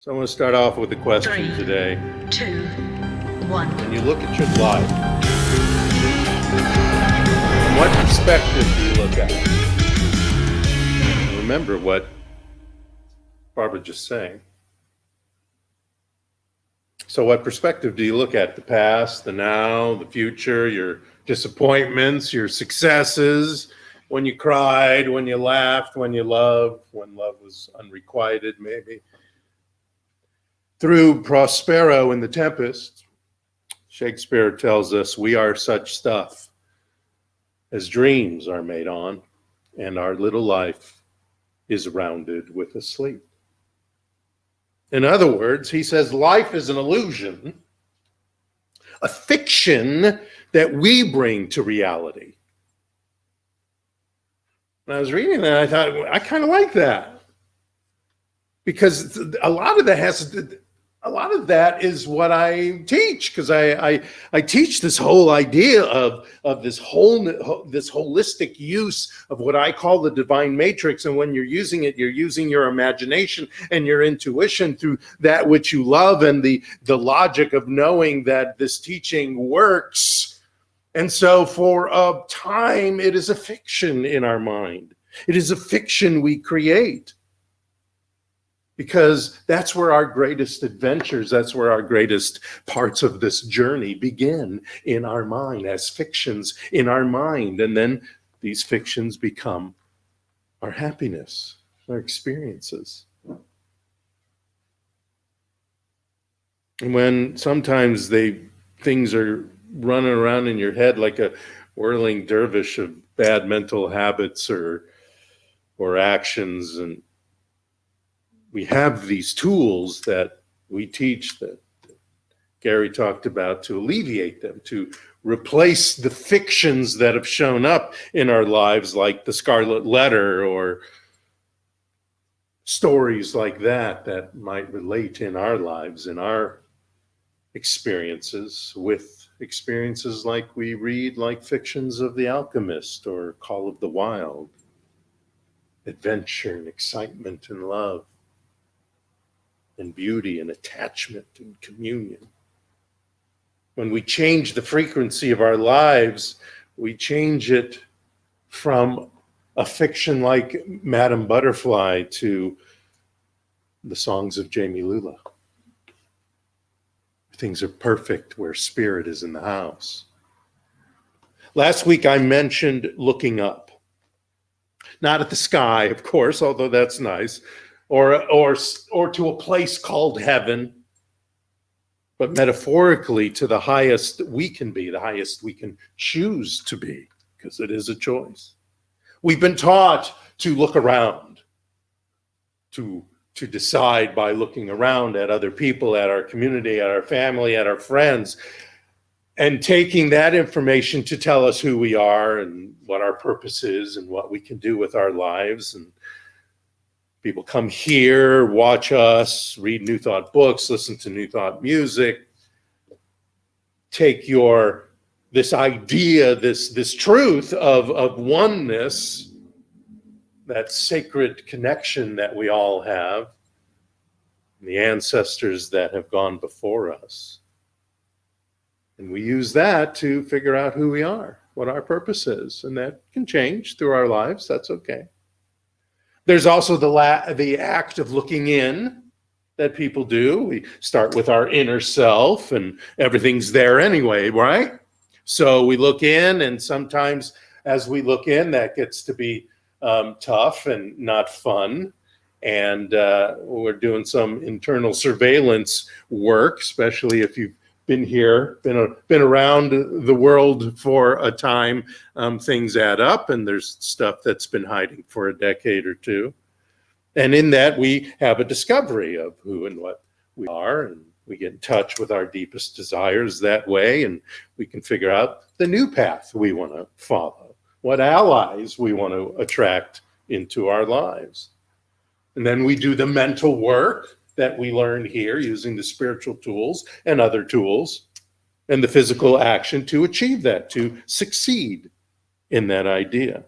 So I want to start off with a question 3, today. 2, 1. When you look at your life, from what perspective do you look at it? Remember what Barbara just saying. So what perspective do you look at? The past, the now, the future, your disappointments, your successes, when you cried, when you laughed, when you loved, when love was unrequited maybe. Through Prospero in The Tempest, Shakespeare tells us we are such stuff as dreams are made on, and our little life is rounded with a sleep. In other words, he says life is an illusion, a fiction that we bring to reality. When I was reading that, I thought, I kind of like that. Because a lot of that is what I teach, because I teach this whole idea of this holistic use of what I call the divine matrix. And when you're using it, you're using your imagination and your intuition through that which you love, and the logic of knowing that this teaching works. And so for a time, it is a fiction in our mind. It is a fiction we create. Because that's where our greatest adventures, that's where our greatest parts of this journey begin, in our mind, as fictions in our mind. And then these fictions become our happiness, our experiences. And when sometimes things are running around in your head like a whirling dervish of bad mental habits or actions, and we have these tools that we teach that Gary talked about to alleviate them, to replace the fictions that have shown up in our lives, like the Scarlet Letter or stories like that might relate in our lives, in our experiences, with experiences like we read, like fictions of The Alchemist or Call of the Wild, adventure and excitement and love, and beauty and attachment and communion. When we change the frequency of our lives, we change it from a fiction like Madame Butterfly to the songs of Jamie Lula. Things are perfect where spirit is in the house. Last week I mentioned looking up. Not at the sky, of course, although that's nice, or to a place called heaven, but metaphorically to the highest we can be, the highest we can choose to be, because it is a choice. We've been taught to look around, to decide by looking around at other people, at our community, at our family, at our friends, and taking that information to tell us who we are and what our purpose is and what we can do with our lives. And people come here, watch us, read New Thought books, listen to New Thought music, take this idea, this truth of oneness, that sacred connection that we all have, the ancestors that have gone before us. And we use that to figure out who we are, what our purpose is. And that can change through our lives. That's okay. There's also the act of looking in that people do. We start with our inner self, and everything's there anyway, right? So we look in, and sometimes as we look in, that gets to be tough and not fun. And we're doing some internal surveillance work, especially if you've been here, been around the world for a time. Things add up, and there's stuff that's been hiding for a decade or two. And in that, we have a discovery of who and what we are, and we get in touch with our deepest desires that way, and we can figure out the new path we want to follow, what allies we want to attract into our lives. And then we do the mental work that we learned here using the spiritual tools and other tools, and the physical action to achieve that, to succeed in that idea.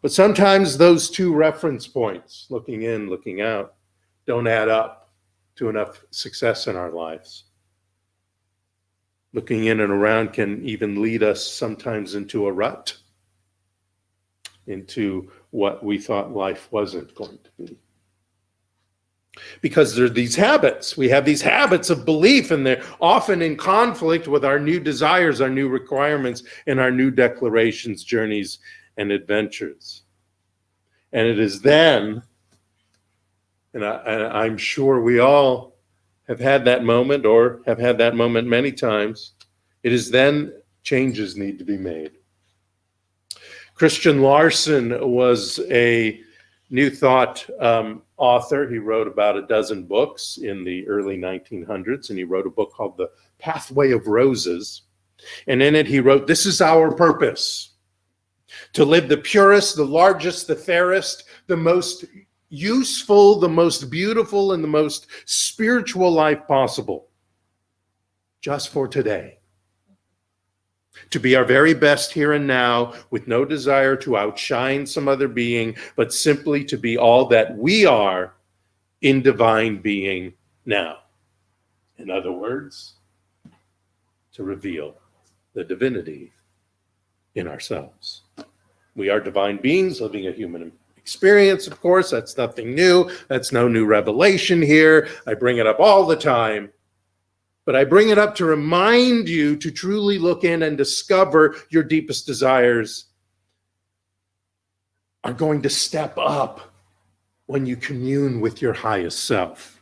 But sometimes those two reference points, looking in, looking out, don't add up to enough success in our lives. Looking in and around can even lead us sometimes into a rut, into what we thought life wasn't going to be. Because there are these habits. We have these habits of belief, and they're often in conflict with our new desires, our new requirements, and our new declarations, journeys, and adventures. And it is then, and I'm sure we all have had that moment, or have had that moment many times, it is then changes need to be made. Christian Larson was a New Thought author. He wrote about a dozen books in the early 1900s, and he wrote a book called The Pathway of Roses. And in it, he wrote, "This is our purpose, to live the purest, the largest, the fairest, the most useful, the most beautiful, and the most spiritual life possible, just for today. To be our very best here and now, with no desire to outshine some other being, but simply to be all that we are in divine being now." In other words, to reveal the divinity in ourselves. We are divine beings living a human experience, of course. That's nothing new. That's no new revelation here. I bring it up all the time. But I bring it up to remind you to truly look in and discover your deepest desires are going to step up when you commune with your highest self,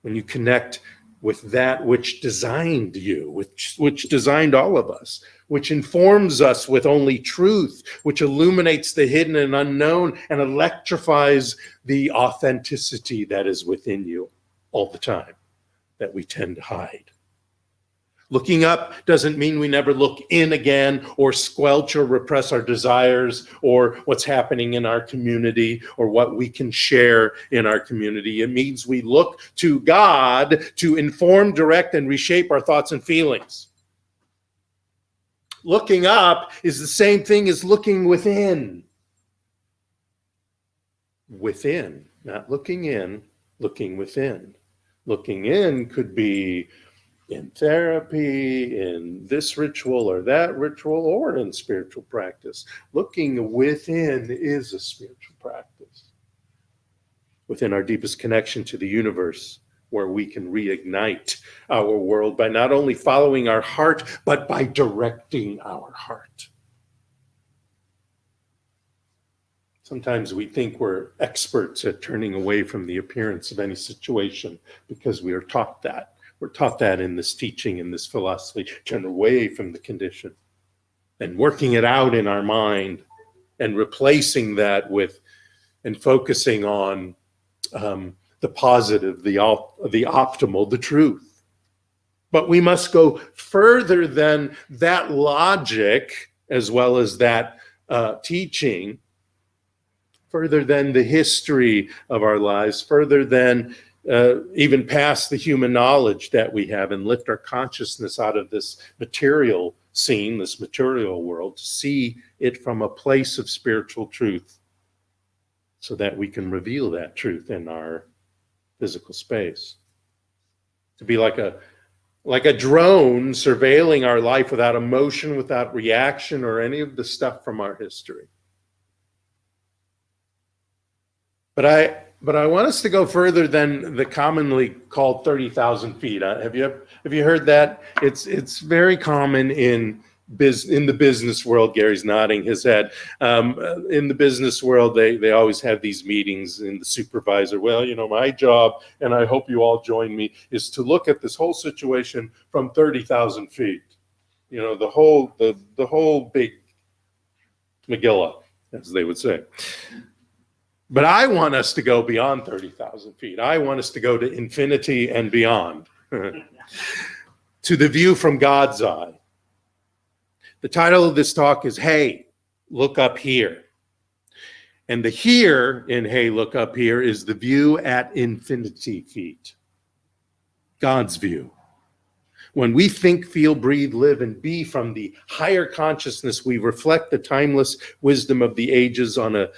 when you connect with that which designed you, which designed all of us, which informs us with only truth, which illuminates the hidden and unknown and electrifies the authenticity that is within you all the time, that we tend to hide. Looking up doesn't mean we never look in again, or squelch or repress our desires, or what's happening in our community, or what we can share in our community. It means we look to God to inform, direct, and reshape our thoughts and feelings. Looking up is the same thing as looking within. Within, not looking in, looking within. Looking in could be in therapy, in this ritual or that ritual, or in spiritual practice. Looking within is a spiritual practice. Within our deepest connection to the universe, where we can reignite our world by not only following our heart, but by directing our heart. Sometimes we think we're experts at turning away from the appearance of any situation because we are taught that. We're taught that in this teaching, in this philosophy, turn away from the condition and working it out in our mind and replacing that with and focusing on the positive, the optimal, the truth. But we must go further than that logic, as well as that teaching, further than the history of our lives, further than even past the human knowledge that we have, and lift our consciousness out of this material scene, this material world, to see it from a place of spiritual truth, so that we can reveal that truth in our physical space. To be like a drone surveilling our life without emotion, without reaction, or any of the stuff from our history. But I want us to go further than the commonly called 30,000 feet. Have you heard that? It's very common in the business world. Gary's nodding his head. In the business world, they always have these meetings, and the supervisor, well, my job, and I hope you all join me, is to look at this whole situation from 30,000 feet. The whole big Megillah, as they would say. But I want us to go beyond 30,000 feet. I want us to go to infinity and beyond, to the view from God's eye. The title of this talk is, Hey, Look Up Here. And the here in Hey, Look Up Here is the view at infinity feet, God's view. When we think, feel, breathe, live, and be from the higher consciousness, we reflect the timeless wisdom of the ages on a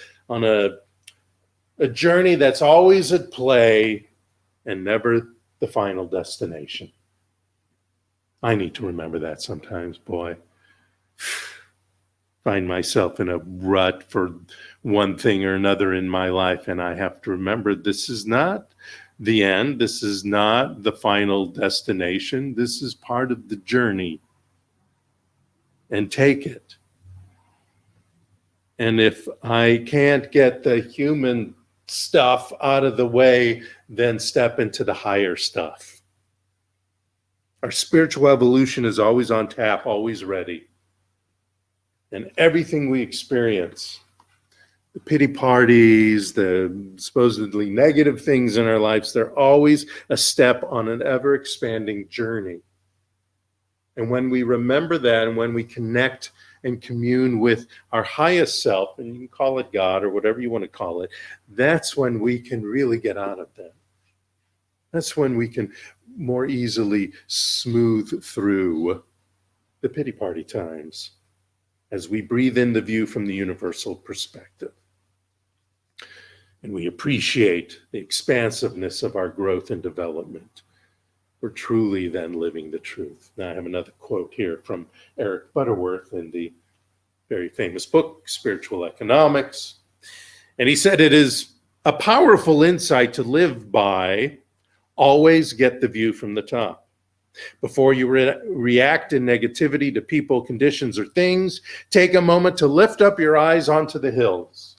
journey that's always at play and never the final destination. I need to remember that sometimes, boy. Find myself in a rut for one thing or another in my life, and I have to remember this is not the end. This is not the final destination. This is part of the journey, and take it. And if I can't get the human stuff out of the way, then step into the higher stuff. Our spiritual evolution is always on tap, always ready. And everything we experience, the pity parties, the supposedly negative things in our lives, they're always a step on an ever-expanding journey. And when we remember that, and when we connect and commune with our highest self, and you can call it God or whatever you want to call it, that's when we can really get out of that. That's when we can more easily smooth through the pity party times as we breathe in the view from the universal perspective. And we appreciate the expansiveness of our growth and development. We're truly then living the truth. Now I have another quote here from Eric Butterworth in the very famous book, Spiritual Economics. And he said, "It is a powerful insight to live by. Always get the view from the top. Before you react in negativity to people, conditions, or things, take a moment to lift up your eyes onto the hills.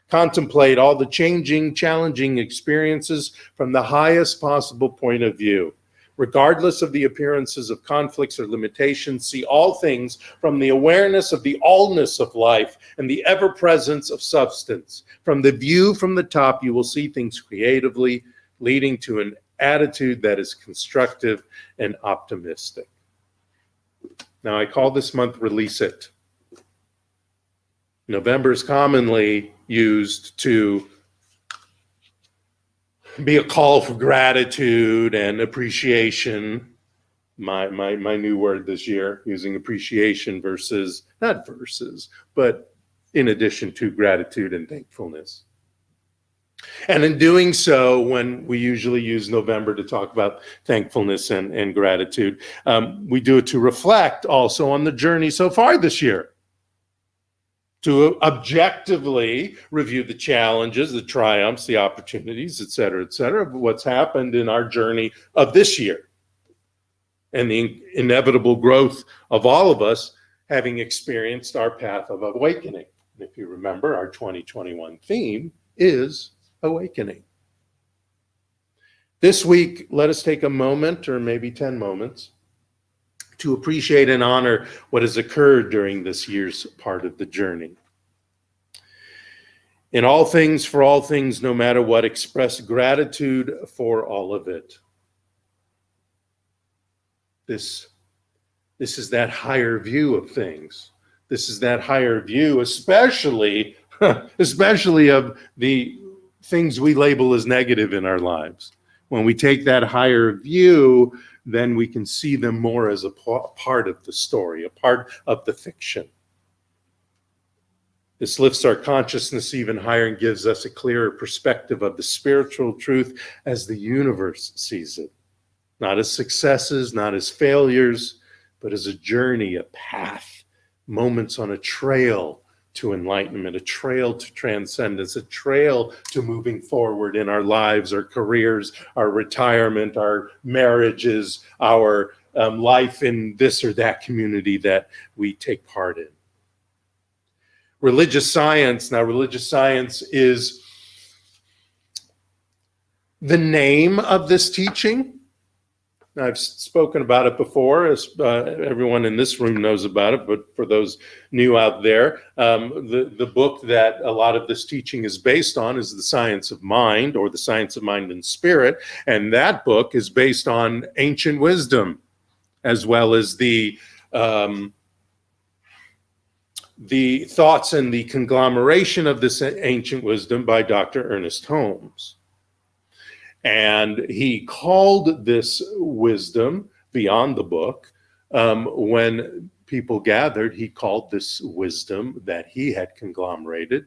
Contemplate all the changing, challenging experiences from the highest possible point of view. Regardless of the appearances of conflicts or limitations, see all things from the awareness of the allness of life and the ever-presence of substance. From the view from the top, you will see things creatively, leading to an attitude that is constructive and optimistic." Now, I call this month Release It. November is commonly used to be a call for gratitude and appreciation. My new word this year, using appreciation versus, not versus, but in addition to gratitude and thankfulness. And in doing so, when we usually use November to talk about thankfulness and gratitude, we do it to reflect also on the journey so far this year, to objectively review the challenges, the triumphs, the opportunities, et cetera, of what's happened in our journey of this year, and the inevitable growth of all of us having experienced our path of awakening. And if you remember, our 2021 theme is awakening. This week, let us take a moment, or maybe 10 moments, to appreciate and honor what has occurred during this year's part of the journey. In all things, for all things, no matter what, express gratitude for all of it. This is that higher view of things. This is that higher view, especially of the things we label as negative in our lives. When we take that higher view, then we can see them more as a part of the story, a part of the fiction. This lifts our consciousness even higher and gives us a clearer perspective of the spiritual truth as the universe sees it. Not as successes, not as failures, but as a journey, a path, moments on a trail to enlightenment, a trail to transcendence, a trail to moving forward in our lives, our careers, our retirement, our marriages, our life in this or that community that we take part in. Religious science. Now, religious science is the name of this teaching. I've spoken about it before, as everyone in this room knows about it, but for those new out there, the book that a lot of this teaching is based on is The Science of Mind, or The Science of Mind and Spirit, and that book is based on ancient wisdom, as well as the thoughts and the conglomeration of this ancient wisdom by Dr. Ernest Holmes. And he called this wisdom, beyond the book, when people gathered, he called this wisdom that he had conglomerated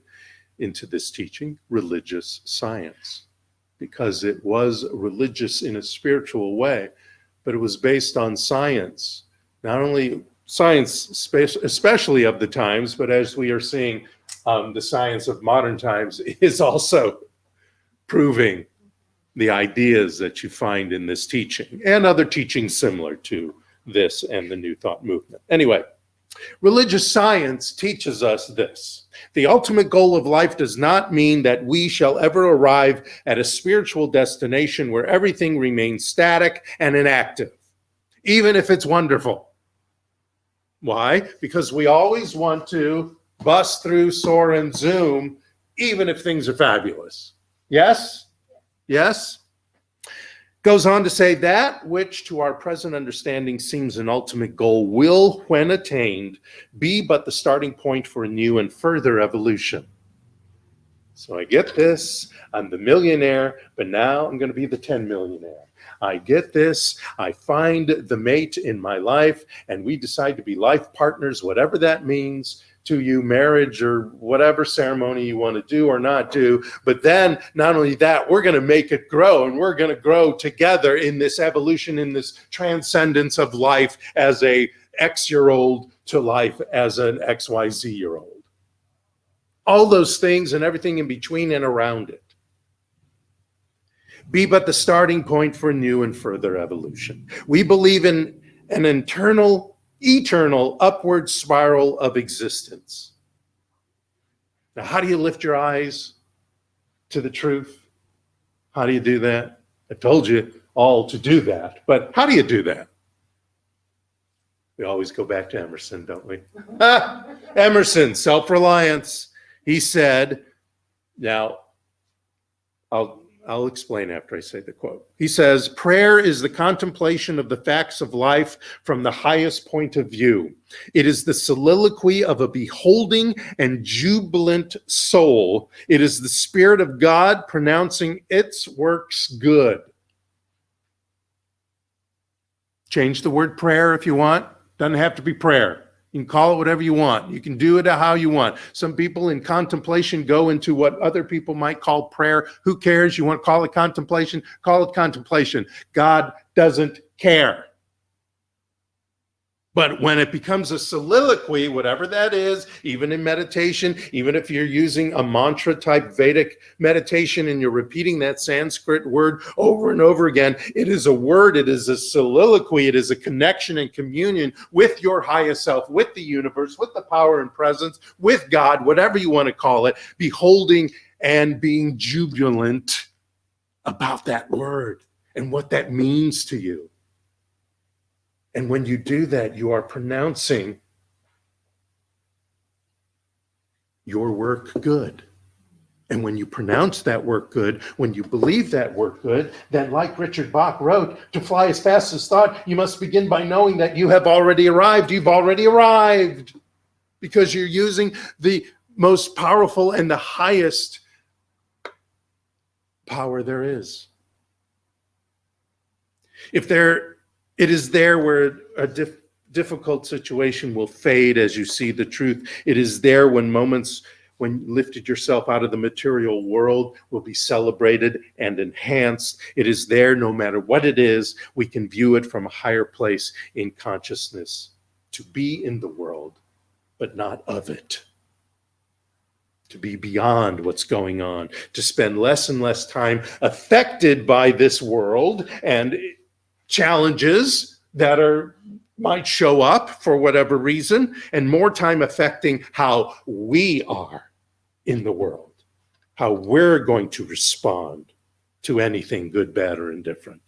into this teaching religious science. because it was religious in a spiritual way, but it was based on science. Not only science, especially of the times, but as we are seeing, the science of modern times is also proving the ideas that you find in this teaching and other teachings similar to this and the New Thought movement. Anyway, religious science teaches us this. The ultimate goal of life does not mean that we shall ever arrive at a spiritual destination where everything remains static and inactive, even if it's wonderful. Why? Because we always want to bust through, soar, and zoom, even if things are fabulous. Yes? Yes? Goes on to say that which to our present understanding seems an ultimate goal will, when attained, be but the starting point for a new and further evolution. So I get this, I'm the millionaire, but now I'm going to be the 10 millionaire. I get this, I find the mate in my life, and we decide to be life partners, whatever that means to you, marriage or whatever ceremony you want to do or not do. But then not only that, we're going to make it grow, and we're going to grow together in this evolution, in this transcendence of life as a X-year-old to life as an XYZ-year-old. All those things and everything in between and around it. Be but the starting point for new and further evolution. We believe in an eternal upward spiral of existence. Now, how do you lift your eyes to the truth? How do you do that? I told you all to do that, but how do you do that? We always go back to Emerson, don't we? Emerson, self-reliance. He said, now, I'll explain after I say the quote. He says, prayer is the contemplation of the facts of life from the highest point of view. It is the soliloquy of a beholding and jubilant soul. It is the Spirit of God pronouncing its works good. Change the word prayer if you want. Doesn't have to be prayer. You can call it whatever you want. You can do it how you want. Some people in contemplation go into what other people might call prayer. Who cares? You want to call it contemplation? Call it contemplation. God doesn't care. But when it becomes a soliloquy, whatever that is, even in meditation, even if you're using a mantra type Vedic meditation and you're repeating that Sanskrit word over and over again, it is a word, it is a soliloquy, it is a connection and communion with your highest self, with the universe, with the power and presence, with God, whatever you want to call it, beholding and being jubilant about that word and what that means to you. And when you do that, you are pronouncing your work good. And when you pronounce that work good, when you believe that work good, then like Richard Bach wrote, to fly as fast as thought, you must begin by knowing that you have already arrived. You've already arrived because you're using the most powerful and the highest power there is. It is there where a difficult situation will fade as you see the truth. It is there when moments when you lifted yourself out of the material world will be celebrated and enhanced. It is there no matter what it is, we can view it from a higher place in consciousness. To be in the world, but not of it. To be beyond what's going on. To spend less and less time affected by this world and challenges that might show up for whatever reason, and more time affecting how we are in the world, how we're going to respond to anything good, bad, or indifferent.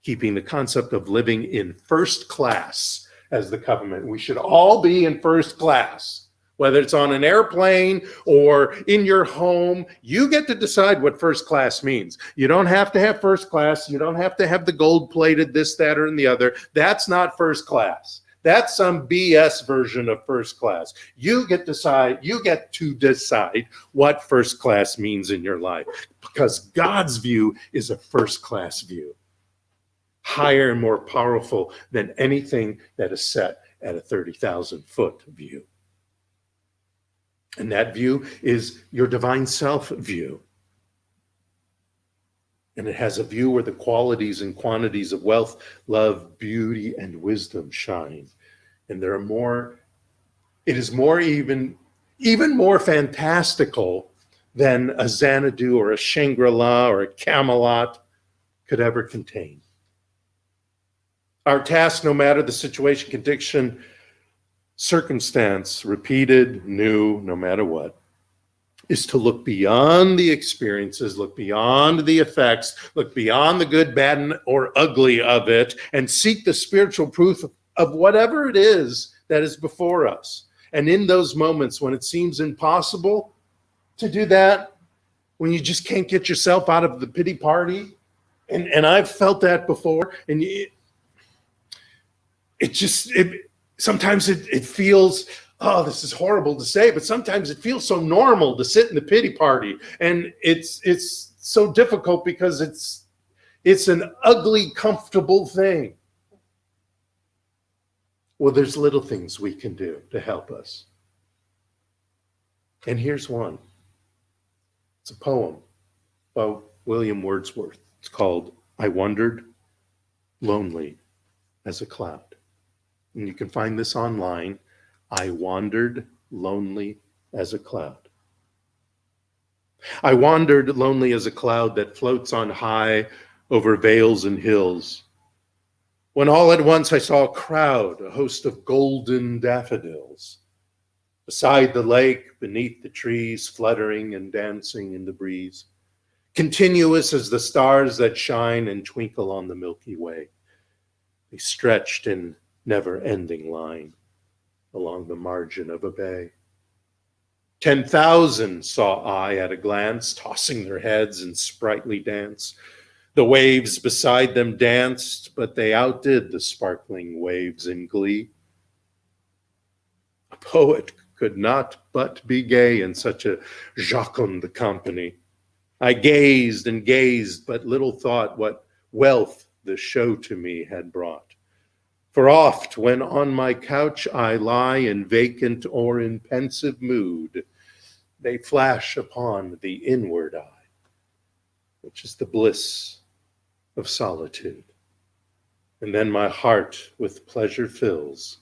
Keeping the concept of living in first class as the covenant. We should all be in first class. Whether it's on an airplane or in your home, you get to decide what first class means. You don't have to have first class. You don't have to have the gold-plated this, that, or the other. That's not first class. That's some BS version of first class. You get to decide what first class means in your life, because God's view is a first class view, higher and more powerful than anything that is set at a 30,000-foot view. And that view is your divine self view. And it has a view where the qualities and quantities of wealth, love, beauty, and wisdom shine. And there are more, it is more even more fantastical than a Xanadu or a Shangri-La or a Camelot could ever contain. Our task, no matter the situation, condition, circumstance, repeated, new, no matter what, is to look beyond the experiences, look beyond the effects, look beyond the good, bad, or ugly of it, and seek the spiritual proof of whatever it is that is before us. And in those moments when it seems impossible to do that, when you just can't get yourself out of the pity party, and I've felt that before, and sometimes it feels, oh, this is horrible to say, but sometimes it feels so normal to sit in the pity party. And it's so difficult because it's an ugly, comfortable thing. Well, there's little things we can do to help us. And here's one. It's a poem by William Wordsworth. It's called I Wandered Lonely as a Cloud. And you can find this online. I wandered lonely as a cloud. I wandered lonely as a cloud that floats on high over vales and hills, when all at once I saw a crowd, a host of golden daffodils, beside the lake, beneath the trees, fluttering and dancing in the breeze, continuous as the stars that shine and twinkle on the Milky Way. They stretched in never-ending line along the margin of a bay. 10,000 saw I at a glance, tossing their heads in sprightly dance. The waves beside them danced, but they outdid the sparkling waves in glee. A poet could not but be gay in such a jocund company. I gazed and gazed, but little thought what wealth the show to me had brought. For oft, when on my couch I lie in vacant or in pensive mood, they flash upon the inward eye, which is the bliss of solitude. And then my heart with pleasure fills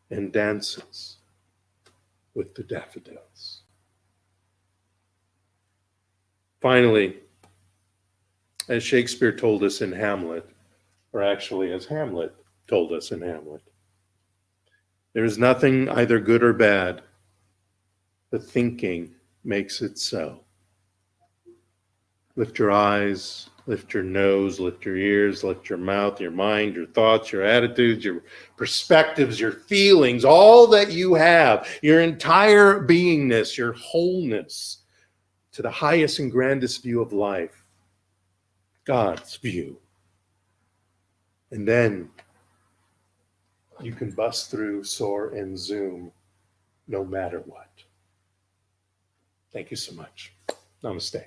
and dances with the daffodils. Finally, as Shakespeare told us in Hamlet, or actually as Hamlet told us in Hamlet, there is nothing either good or bad, but thinking makes it so. Lift your eyes, lift your nose, lift your ears, lift your mouth, your mind, your thoughts, your attitudes, your perspectives, your feelings, all that you have, your entire beingness, your wholeness, to the highest and grandest view of life, God's view. And then you can bust through, soar, and zoom no matter what. Thank you so much. Namaste.